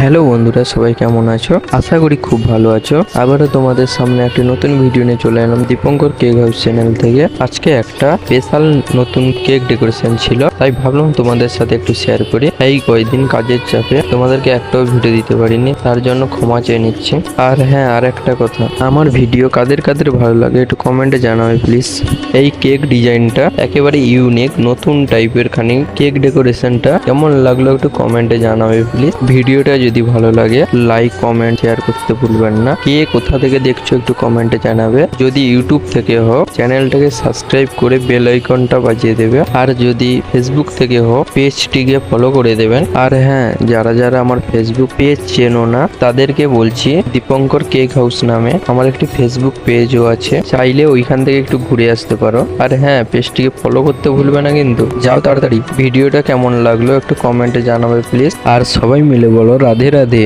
Hello বন্ধুরা, সবাই কেমন আছো? আশা করি খুব ভালো আছো। আবারও তোমাদের সামনে একটি নতুন ভিডিও নিয়ে চলে এলাম দীপঙ্কর কেক হাউস চ্যানেল থেকে। আজকে একটা স্পেশাল নতুন কেক ডেকোরেশন ছিল, তাই ভাবলাম তোমাদের সাথে একটু শেয়ার করি। এই কয়েকদিন কাজের চাপে তোমাদেরকে একটাও ভিডিও দিতে পারিনি, তার জন্য ক্ষমা চেয়ে নিচ্ছি। আর হ্যাঁ, আর একটা কথা, আমার ভিডিও কাদের কাদের ভালো লাগে একটু কমেন্টে জানাবে প্লিজ। এই কেক ডিজাইনটা একেবারে ইউনিক, নতুন টাইপের খানি কেক ডেকোরেশনটা কেমন লাগলো একটু কমেন্টে জানাবে প্লিজ। ভিডিওটা যদি ভালো লাগে লাইক কমেন্ট শেয়ার করতে ভুলবেন না। কে কোথা থেকে দেখছো একটু কমেন্টে জানাবে। যদি ইউটিউব থেকে হোক চ্যানেলটাকে সাবস্ক্রাইব করে বেল আইকনটা বাজিয়ে দেবে, আর যদি ফেসবুক থেকে হোক পেজটিকে ফলো করে দেবেন। আর হ্যাঁ, যারা যারা আমার ফেসবুক পেজ চেনো না তাদেরকে বলছি, দীপঙ্কর কেক হাউস নামে আমার একটি ফেসবুক পেজও আছে, চাইলে ওইখান থেকে একটু ঘুরে আসতে পারো। আর হ্যাঁ, পেজটিকে ফলো করতে ভুলবে না কিন্তু। যাও তাড়াতাড়ি। ভিডিওটা কেমন লাগলো একটু কমেন্টে জানাবে প্লিজ, আর সবাই মিলে বলো রাধে রাধে।